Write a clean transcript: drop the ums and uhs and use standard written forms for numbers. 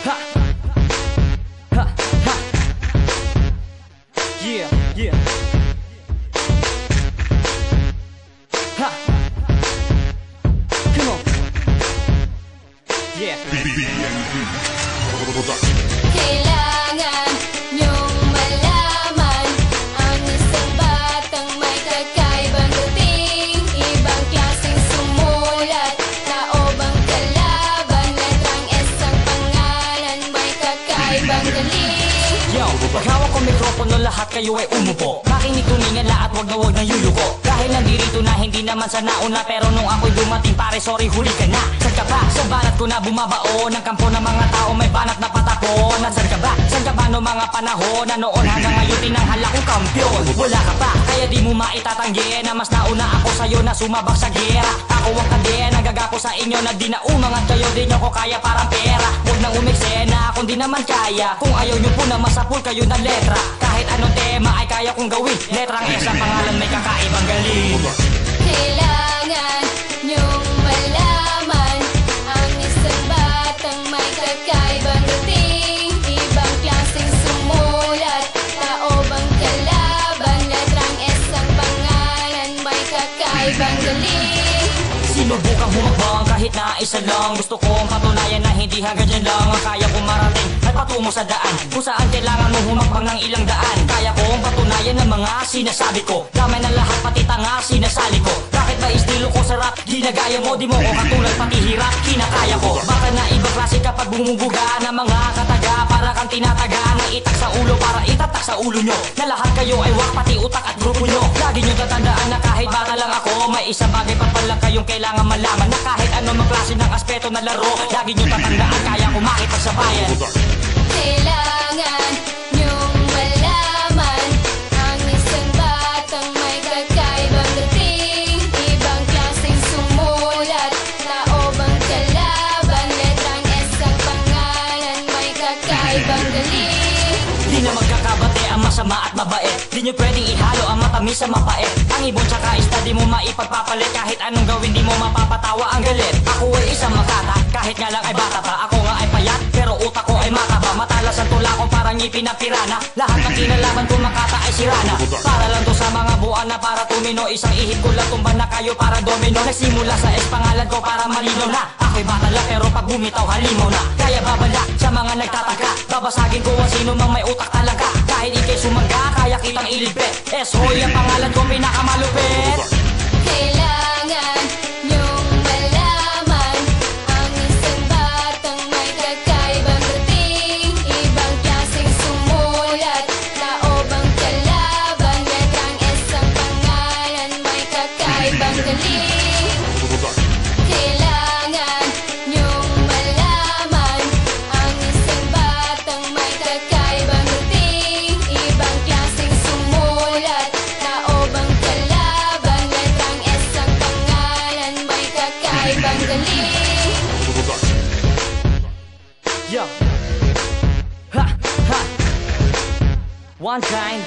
Ha. Ha. Ha. Yeah, yeah. Ha. Come on. Yeah. Kailangan niyong malaman ang isang batang may kakaibang dating, ibang klaseng sumulat, taobang kalaban, letrang S ang pangalan, may kakaibang galing. Yo, paghawak ko mikropono lahat kayo ay umupo. Makinig tuningan lahat, wag na yuyuko. Dahil nandirito na hindi naman sa nauna, pero nung ako'y dumating pare sorry huli ka na. Saan ka ba? Sa banat ko na bumabao ng kampo ng mga tao may banat na patapon. Saan ka ba? Saan ka ba no mga panahon na noon hanggang ngayon tinanghal akong kampiyon? Wala ka pa, kaya di mo maitatanggi na mas nauna ako sa'yo na sumabak sa gera. Ako ang kadena, nagagapo sa inyo na di na umangat kayo, di nyo ko kaya parang pera. Huwag nang umiksena kung di naman kaya, kung ayaw nyo po na masapul kayo na letra. Kahit anong tema ay kaya kong gawin, letrang S ang pangalan may kakaibang galing. Kailangan niyong malaman ang isang batang may kakaibang dating, ibang klaseng sumulat, taobang kalaban, letrang S ang pangalan, may kakaibang galing. Sinubukang humakbang kahit na isa lang, gusto kong patunayan na hindi hanggang dyan lang ang kaya kong marating at patungo sa daan kung saan kailangan mong humakbang ng ilang daan. Kaya kong patunayan ng mga sinasabi ko, damay ng lahat pati tanga sinasali ko. Bakit ba estilo ko sa rap, ginagaya mo, di mo ko katulad pati hirap, kinakaya ko. Baka na ibang klase kapag bumubuga ng mga kataga, para kang tinataga ng itak sa ulo para itatak sa ulo nyo, na lahat kayo ay wak pati utak at grupo nyo. Lagi nyo tatandaan na kahit bata lang ako, may isang bagay pa pala kayong kailangan malaman, na kahit anong klase ng aspeto na laro, lagi nyo tatandaan kaya ko makipagsabayan. Kailangan niyong malaman ang isang batang may kakaibang dating, ibang klaseng sumulat, taobang kalaban, letrang S ang pangalan, may kakaibang galing. Di na magkakabate ang masama at mabait, di nyo pwedeng ihalo ang matamis sa mapait. Ang ibon tsaka ista di mo maipagpapalit, kahit anong gawin di mo mapapatawa ang galit. Ako ay isang makata, kahit nga lang ay bata pa. Ako nga ay payat, pero utak ko ay mataba. Matalas ang tula ko parang ngipin na pirana, lahat ng kinalaman ko makata ay sirana. Para lang to sa mga buwan na para tumino, isang ihip ko lang tumban na kayo para domino. Nagsimula sa S pangalan ko para malino na, ako'y bata lang pero pag bumitaw halimaw na. Kaya babala sa mga nagtataka, babasagin ko ang sino mang may utak talaga. Kahit ikay sumangga, kaya kitang ilipit. S-Hoy ang pangalan ko pinakamalupit. Kailangan niyong malaman ang isang batang may kakaibang dating, ibang klaseng sumulat, taobang kalaban, letrang S ang pangalan, may kakaibang galing. Kailangan niyong malaman ang isang batang may kakaibang dating, ibang klaseng sumulat, taobang kalaban, letrang S ang pangalan, may kakaibang galing. Yo. Ha. Ha. One time.